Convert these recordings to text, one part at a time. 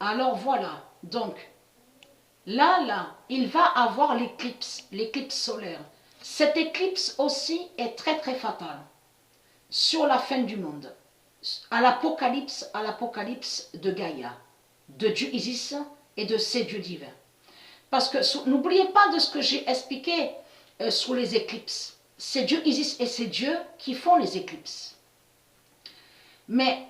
Alors voilà, donc là, il va avoir l'éclipse solaire. Cette éclipse aussi est très fatale sur la fin du monde, à l'Apocalypse de Gaïa, de Dieu Isis et de ses dieux divins. Parce que n'oubliez pas de ce que j'ai expliqué sur les éclipses. C'est Dieu Isis et c'est Dieu qui font les éclipses. Mais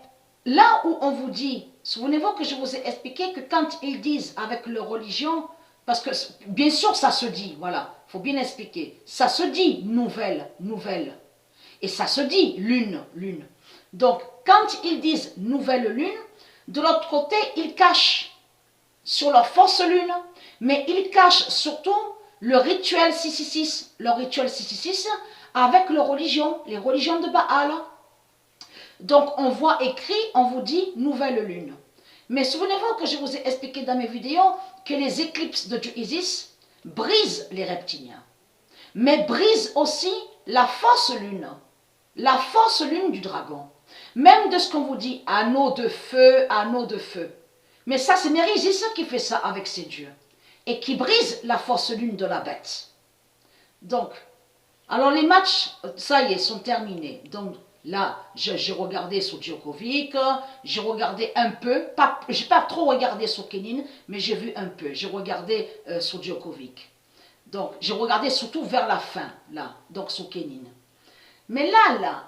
là où on vous dit, souvenez-vous que je vous ai expliqué que quand ils disent avec leur religion, parce que bien sûr ça se dit, voilà, il faut bien expliquer, ça se dit nouvelle, et ça se dit lune. Donc quand ils disent nouvelle lune, de l'autre côté, ils cachent sur leur fausse lune, mais ils cachent surtout le rituel 666, leur rituel 666 avec leur religion, les religions de Baal. Donc on voit écrit, on vous dit nouvelle lune. Mais souvenez-vous que je vous ai expliqué dans mes vidéos que les éclipses de Dieu Isis brisent les reptiliens, mais brisent aussi la fausse lune du dragon. Même de ce qu'on vous dit, anneau de feu. Mais ça, c'est Mérisis qui fait ça avec ses dieux. Et qui brise la fausse lune de la bête. Donc, alors les matchs, ça y est, sont terminés. Donc là, j'ai regardé sur Djokovic, j'ai regardé un peu, j'ai pas trop regardé sur Kenin, mais j'ai vu un peu. J'ai regardé sur Djokovic. Donc, j'ai regardé surtout vers la fin, là, donc sur Kenin. Mais là,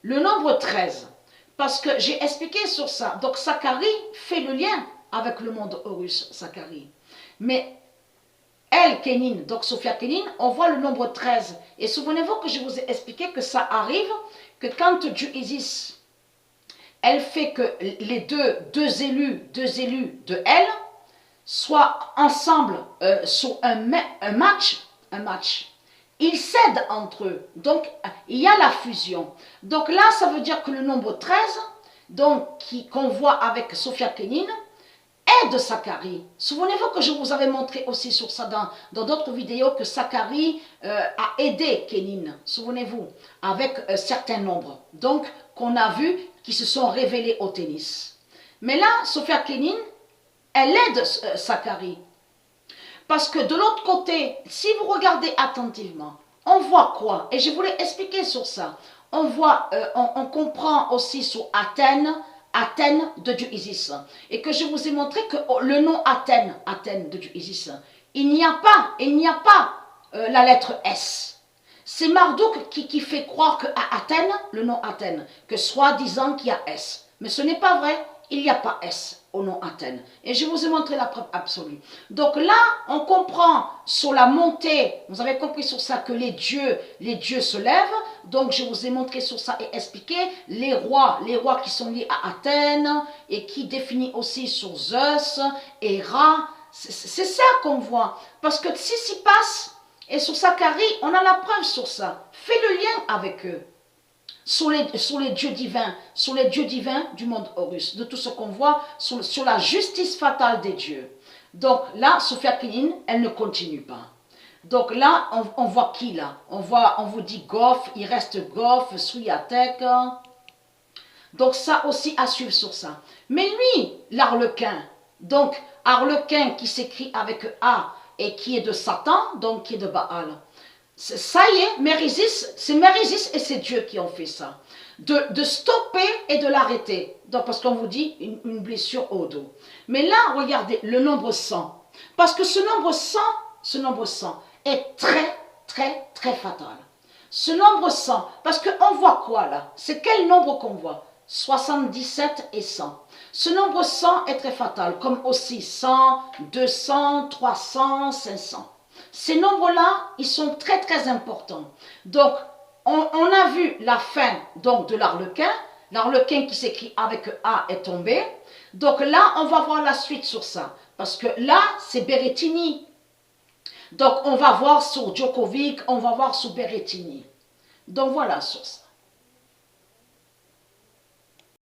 le nombre 13, parce que j'ai expliqué sur ça. Donc, Zacharie fait le lien avec le monde Horus, Zacharie. Mais elle, Kenin, donc Sophia Kenin, on voit le nombre 13. Et souvenez-vous que je vous ai expliqué que ça arrive que quand Dieu Isis, elle fait que les deux élus de elle soient ensemble sur un match. Ils cèdent entre eux. Donc, il y a la fusion. Donc là, ça veut dire que le nombre 13, donc qu'on voit avec Sophia Kenin, est de Zacharie. Souvenez-vous que je vous avais montré aussi sur ça dans d'autres vidéos que Zacharie a aidé Kenin. Souvenez-vous, avec certains nombres. Donc, qu'on a vu qui se sont révélés au tennis. Mais là, Sophia Kenin, elle aide Zacharie. Parce que de l'autre côté, si vous regardez attentivement, on voit quoi? Et je voulais expliquer sur ça. On voit, on comprend aussi sur Athènes de Dieu Isis. Et que je vous ai montré que le nom Athènes de Dieu Isis, il n'y a pas la lettre S. C'est Marduk qui fait croire qu'à Athènes, le nom Athènes, que soi-disant qu'il y a S. Mais ce n'est pas vrai, il n'y a pas S au nom Athènes. Et je vous ai montré la preuve absolue. Donc là, on comprend sur la montée, vous avez compris sur ça que les dieux se lèvent. Donc je vous ai montré sur ça et expliqué les rois qui sont liés à Athènes et qui définit aussi sur Zeus et Ra. C'est ça qu'on voit. Parce que si s'y passe, et sur Zacharie, on a la preuve sur ça. Fais le lien avec eux. Sur les dieux divins du monde Horus, de tout ce qu'on voit sur la justice fatale des dieux. Donc là, Sophia Kenin, elle ne continue pas. Donc là, on voit qui là? On vous dit Goff, il reste Goff, Swiatek. Donc ça aussi à suivre sur ça. Mais lui, l'Arlequin, donc Arlequin qui s'écrit avec A et qui est de Satan, donc qui est de Baal. Ça y est, c'est Mérisis et c'est Dieu qui ont fait ça. De stopper et de l'arrêter. Donc, parce qu'on vous dit une blessure au dos. Mais là, regardez, le nombre 100. Parce que ce nombre 100 est très fatal. Ce nombre 100, parce qu'on voit quoi là? C'est quel nombre qu'on voit? 77 et 100. Ce nombre 100 est très fatal, comme aussi 100, 200, 300, 500. Ces nombres-là, ils sont très importants. Donc, on a vu la fin donc, de l'Arlequin. L'Arlequin qui s'écrit avec A est tombé. Donc là, on va voir la suite sur ça. Parce que là, c'est Berrettini. Donc, on va voir sur Djokovic, on va voir sur Berrettini. Donc, voilà sur ça.